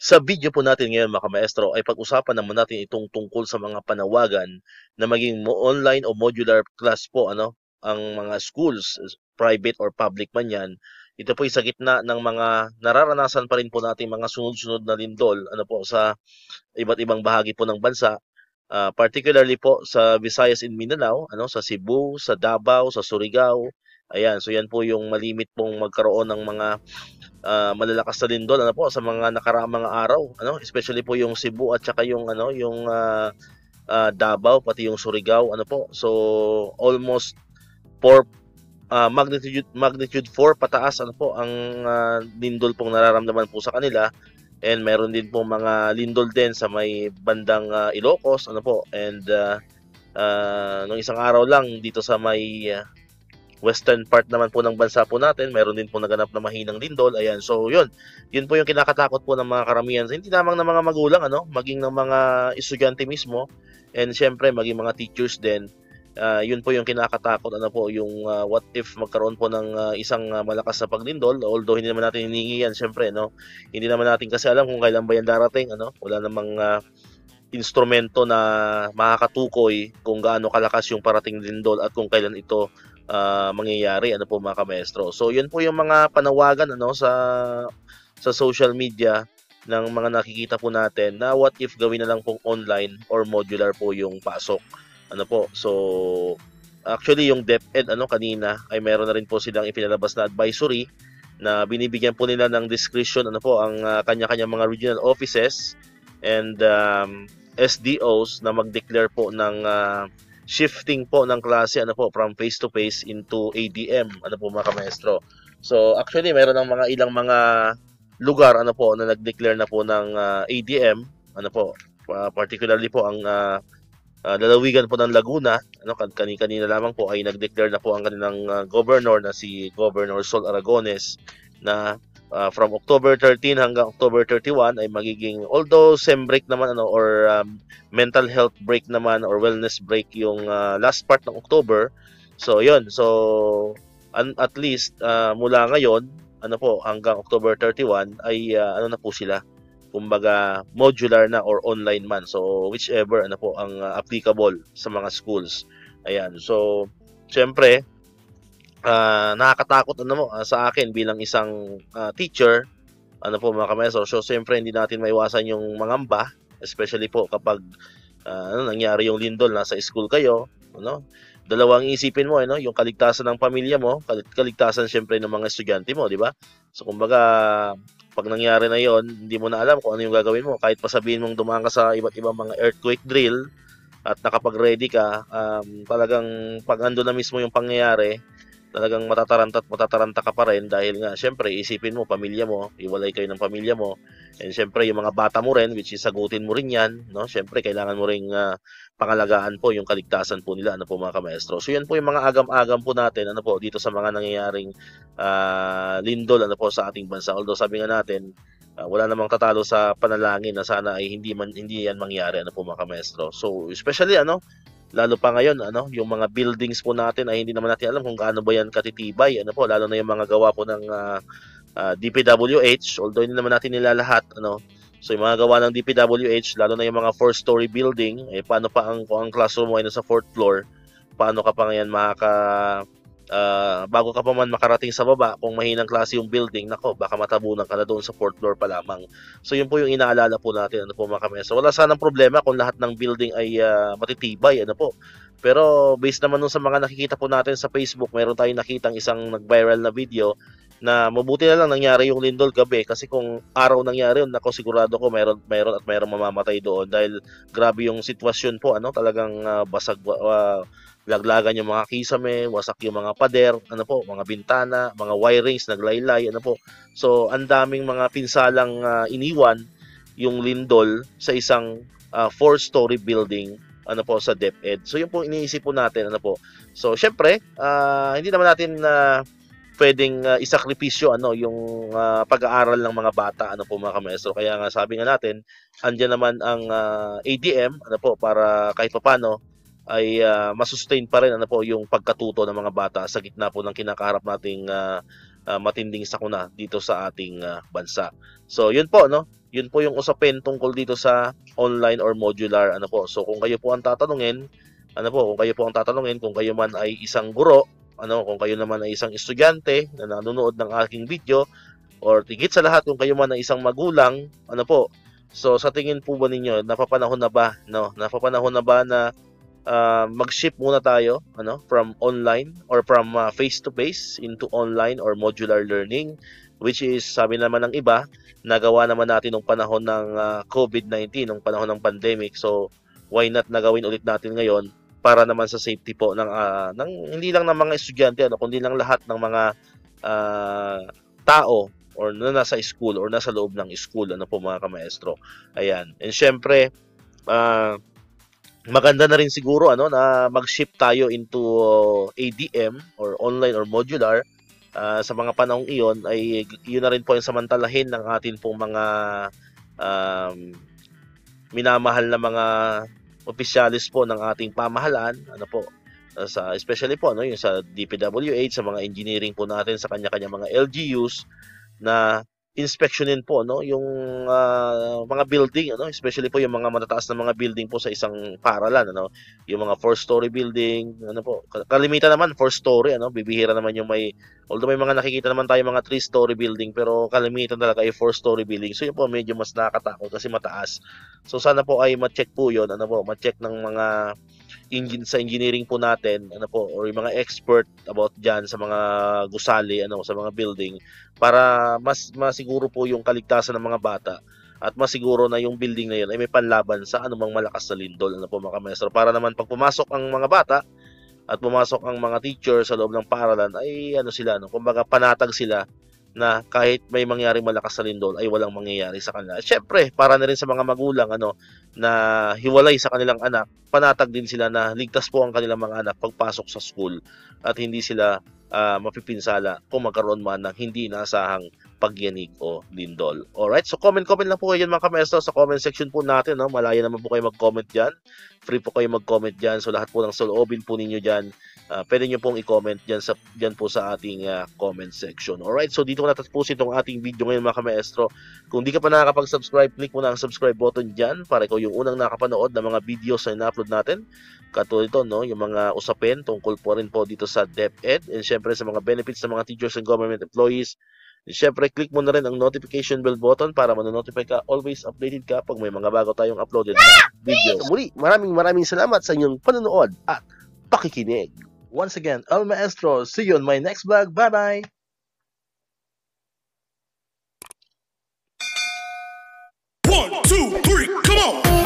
Sa video po natin ngayon mga maestro ay pag-usapan naman natin itong tungkol sa mga panawagan na maging online o modular class po ang mga schools, private or public man yan. Ito po ay sa gitna ng mga nararanasan pa rin po natin mga sunod-sunod na lindol po sa iba't ibang bahagi po ng bansa. Particularly po sa Visayas and Mindanao, sa Cebu, sa Davao, sa Surigao. Ayan, so yan po yung malimit pong magkaroon ng mga malalakas na lindol po sa mga nakaraang mga araw, especially po yung Cebu at saka yung Davao pati yung Surigao po. So almost 4 magnitude 4 pataas po ang lindol pong nararamdaman po sa kanila. And meron din po mga lindol din sa may bandang Ilocos po. And nung isang araw lang dito sa may western part naman po ng bansa po natin, meron din po naganap na mahinang lindol. Ayan, so yun po yung kinakatakot po ng mga karamihan. Hindi lamang ng mga magulang, maging ng mga estudyante mismo, and syempre maging mga teachers din. Yun po yung kinakatakot, po yung what if magkaroon po ng isang malakas na paglindol, although hindi naman natin hinihingi yan, syempre, hindi naman natin kasi alam kung kailan ba yan darating, wala namang instrumento na makakatukoy kung gaano kalakas yung parating lindol at kung kailan ito mangyayari po mga kamestro. So yun po yung mga panawagan sa social media ng mga nakikita po natin na what if gawin na lang pong online or modular po yung pasok. Po. So actually yung DepEd kanina ay meron na rin po silang ipinalabas na advisory na binibigyan po nila ng discretion po ang kanya-kanya mga regional offices and SDOs na mag-declare po ng shifting po ng klase po from face to face into ADM po mga maestro. So actually meron ng mga ilang mga lugar po na nag-declare na po ng ADM po, particularly po ang lalawigan po ng Laguna kanina lamang po ay nag-declare na po ang kanilang governor na si Governor Sol Aragones na from October 13 hanggang October 31 ay magiging, although sem break naman or mental health break naman or wellness break yung last part ng October. So yun, so at least mula ngayon po hanggang October 31 ay na po sila, kumbaga modular na or online man, so whichever po ang applicable sa mga schools. Ayan, so syempre nakakatakot sa akin bilang isang teacher po mga kamestro. So siyempre hindi natin maiwasan yung mangamba, especially po kapag nangyari yung lindol, nasa school kayo, dalawang isipin mo yung kaligtasan ng pamilya mo, kaligtasan siyempre ng mga estudyante mo, di ba? So kumbaga pag nangyari na yon, hindi mo na alam kung ano yung gagawin mo. Kahit pa sabihin mong dumaan ka sa iba't ibang mga earthquake drill at nakapag-ready ka, talagang pag ando na mismo yung pangyayari, talagang matataranta ka pa rin dahil nga syempre isipin mo pamilya mo, iwalay kayo ng pamilya mo, and syempre yung mga bata mo rin, which is sagutin mo rin yan, syempre kailangan mo ring pangalagaan po yung kaligtasan po nila po mga kamaestro. So yan po yung mga agam-agam po natin po dito sa mga nangyayaring lindol po sa ating bansa. Although sabi nga natin wala namang tatalo sa panalangin na sana ay hindi yan mangyari po mga kamaestro. So especially lalo pa ngayon yung mga buildings po natin ay hindi naman natin alam kung gaano ba yan katitibay po, lalo na yung mga gawa po ng DPWH, although hindi naman natin nila lahat so yung mga gawa ng DPWH, lalo na yung mga 4-story building, paano pa kung ang classroom mo ay nasa 4th floor, paano ka pa ngayon bago ka pa man makarating sa baba, kung mahinang klase yung building, nako, baka matabunan ka na doon sa 4th floor pa lamang. So yun po yung inaalala po natin po mga kamesa. Wala sanang problema kung lahat ng building ay matitibay po. Pero based naman sa mga nakikita po natin sa Facebook, meron tayong nakitang isang nag-viral na video na mabuti na lang nangyari yung lindol gabi, kasi kung araw nangyari yun, nako, sigurado ko meron mamamatay doon dahil grabe yung sitwasyon po, talagang basag, laglagan yung mga kisame, wasak yung mga pader, mga bintana, mga wirings naglaylay, po. So ang daming mga pinsalang iniwan yung lindol sa isang 4-story building po sa DepEd. So yun po iniisip po natin po. So syempre, hindi naman natin pwedeng isakripisyo yung pag-aaral ng mga bata po mga kamaestro. Kaya nga sabi nga natin, andyan naman ang ADM po para kahit papaano ay masustain pa rin po yung pagkatuto ng mga bata sa gitna po ng kinakaharap nating matinding sakuna dito sa ating bansa. So yun po Yun po yung usapin tungkol dito sa online or modular ano po. So kung kayo po ang tatanungin, kung kayo man ay isang guro, kung kayo naman ay isang estudyante na nanonood ng aking video, or tigit sa lahat kung kayo man ay isang magulang, ano po. So sa tingin po ba ninyo, napapanahon na ba, no? Napapanahon na ba na mag-shift muna tayo from online or from face to face into online or modular learning, which is sabi naman ng iba nagawa naman natin nung panahon ng COVID-19, nung panahon ng pandemic. So why not nagawin ulit natin ngayon para naman sa safety po ng hindi lang ng mga estudyante kundi lang lahat ng mga tao or na nasa school or nasa loob ng school po mga kamaestro. Ayan. And syempre maganda na rin siguro na mag-shift tayo into ADM or online or modular. Sa mga panahong iyon ay yun na rin po yung samantalahin ng atin pong mga minamahal na mga opisyalis po ng ating pamahalaan, especially po yung sa DPWH, sa mga engineering po natin, sa kanya-kanya mga LGUs, na inspeksyonin po yung mga building, especially po yung mga matataas na mga building po sa isang paaralan, yung mga 4-story building, kalimitan naman 4-story, bibihira naman yung although may mga nakikita naman tayo mga 3-story building, pero kalimitan talaga ay 4-story building. So yun po medyo mas nakakatakot kasi mataas. So sana po ay ma-check po yun, ma-check ng mga sa engineering po natin, or yung mga expert about diyan sa mga gusali, sa mga building, para mas masiguro po yung kaligtasan ng mga bata at masiguro na yung building na yun ay may panlaban sa anumang malakas na lindol, mga kamaestro, para naman pag pumasok ang mga bata at pumasok ang mga teacher sa loob ng paaralan ay kumbaga panatag sila na kahit may mangyaring malakas na lindol ay walang mangyayari sa kanila. Syempre, para na rin sa mga magulang na hiwalay sa kanilang anak, panatag din sila na ligtas po ang kanilang mga anak pagpasok sa school at hindi sila mapipinsala kung magkaroon man ng hindi inaasahang pagyanig o lindol. Alright, so comment lang po kayo dyan mga kamaestro sa comment section po natin. Malaya naman po kayo mag-comment dyan. Free po kayo mag-comment dyan. So lahat po ng saloobin po ninyo dyan, pwede nyo pong i-comment dyan po sa ating comment section. Alright, so dito ko natatapusin itong ating video ngayon mga kamaestro. Kung di ka pa nakakapag-subscribe, click mo na ang subscribe button dyan para ikaw yung unang nakapanood ng mga videos na ina-upload natin. Katulad ito, yung mga usapin tungkol po rin po dito sa DepEd, and syempre sa mga benefits ng mga teachers and government employees. And syempre, click mo na rin ang notification bell button para manonotify ka, always updated ka pag may mga bago tayong uploaded na videos. Muli, maraming salamat sa inyong panonood at pakikinig. Once again, El Maestro, see you on my next vlog. Bye-bye! 1, 2, 3, come on!